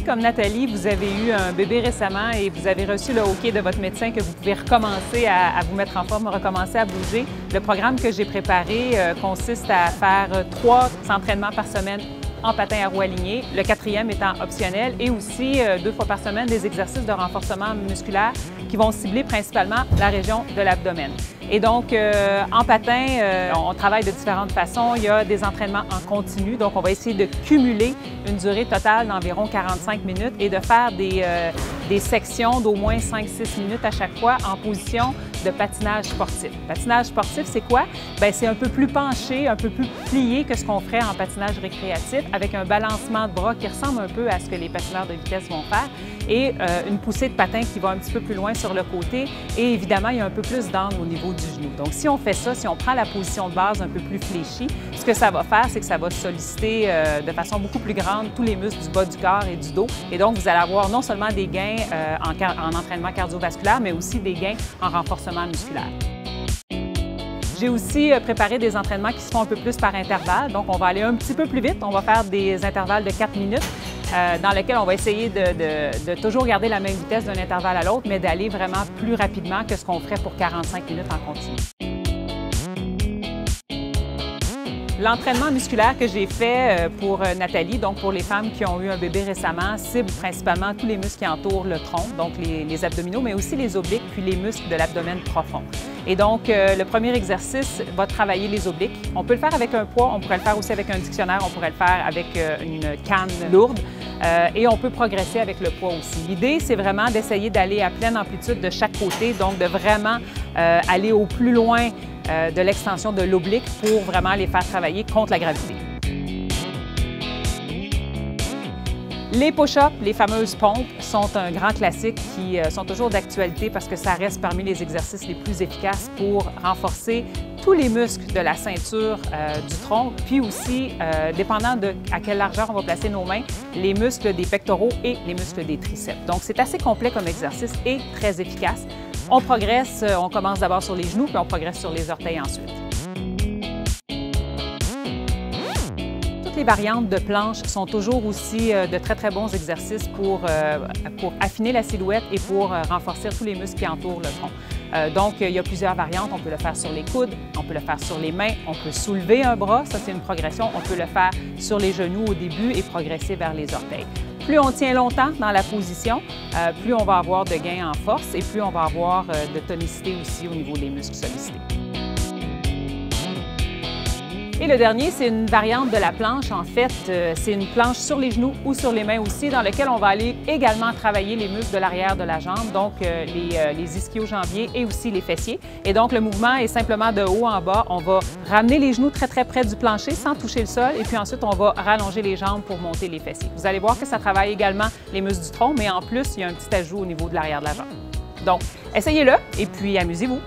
si, comme Nathalie, vous avez eu un bébé récemment et vous avez reçu le OK de votre médecin que vous pouvez recommencer à vous mettre en forme, recommencer à bouger, le programme que j'ai préparé consiste à faire 3 entraînements par semaine en patin à roues alignées, le 4e étant optionnel, et aussi 2 fois par semaine des exercices de renforcement musculaire qui vont cibler principalement la région de l'abdomen. Et donc, en patin, on travaille de différentes façons. Il y a des entraînements en continu, donc on va essayer de cumuler une durée totale d'environ 45 minutes et de faire des sections d'au moins 5-6 minutes à chaque fois en position de patinage sportif. Patinage sportif, c'est quoi? Bien, c'est un peu plus penché, un peu plus plié que ce qu'on ferait en patinage récréatif, avec un balancement de bras qui ressemble un peu à ce que les patineurs de vitesse vont faire et une poussée de patin qui va un petit peu plus loin sur le côté. Et évidemment, il y a un peu plus d'angle au niveau du genou. Donc, si on fait ça, si on prend la position de base un peu plus fléchie, ce que ça va faire, c'est que ça va solliciter de façon beaucoup plus grande tous les muscles du bas du corps et du dos. Et donc, vous allez avoir non seulement des gains en entraînement cardiovasculaire, mais aussi des gains en renforcement musculaire. J'ai aussi préparé des entraînements qui se font un peu plus par intervalle. Donc, on va aller un petit peu plus vite. On va faire des intervalles de 4 minutes dans lesquels on va essayer de toujours garder la même vitesse d'un intervalle à l'autre, mais d'aller vraiment plus rapidement que ce qu'on ferait pour 45 minutes en continu. L'entraînement musculaire que j'ai fait pour Nathalie, donc pour les femmes qui ont eu un bébé récemment, cible principalement tous les muscles qui entourent le tronc, donc les abdominaux, mais aussi les obliques, puis les muscles de l'abdomen profond. Et donc, le premier exercice va travailler les obliques. On peut le faire avec un poids, on pourrait le faire aussi avec un dictionnaire, on pourrait le faire avec une canne lourde et on peut progresser avec le poids aussi. L'idée, c'est vraiment d'essayer d'aller à pleine amplitude de chaque côté, donc de vraiment aller au plus loin de l'extension de l'oblique pour vraiment les faire travailler contre la gravité. Les push-ups, les fameuses pompes, sont un grand classique qui sont toujours d'actualité parce que ça reste parmi les exercices les plus efficaces pour renforcer tous les muscles de la ceinture du tronc, puis aussi, dépendant de à quelle largeur on va placer nos mains, les muscles des pectoraux et les muscles des triceps. Donc, c'est assez complet comme exercice et très efficace. On progresse, on commence d'abord sur les genoux, puis on progresse sur les orteils ensuite. Toutes les variantes de planche sont toujours aussi de très bons exercices pour affiner la silhouette et pour renforcer tous les muscles qui entourent le tronc. Donc, il y a plusieurs variantes. On peut le faire sur les coudes, on peut le faire sur les mains, on peut soulever un bras, ça c'est une progression. On peut le faire sur les genoux au début et progresser vers les orteils. Plus on tient longtemps dans la position, plus on va avoir de gains en force et plus on va avoir de tonicité aussi au niveau des muscles sollicités. Et le dernier, c'est une variante de la planche. En fait, c'est une planche sur les genoux ou sur les mains aussi, dans laquelle on va aller également travailler les muscles de l'arrière de la jambe, donc les ischio-jambiers et aussi les fessiers. Et donc, le mouvement est simplement de haut en bas. On va ramener les genoux très près du plancher sans toucher le sol. Et puis ensuite, on va rallonger les jambes pour monter les fessiers. Vous allez voir que ça travaille également les muscles du tronc, mais en plus, il y a un petit ajout au niveau de l'arrière de la jambe. Donc, essayez-le et puis amusez-vous.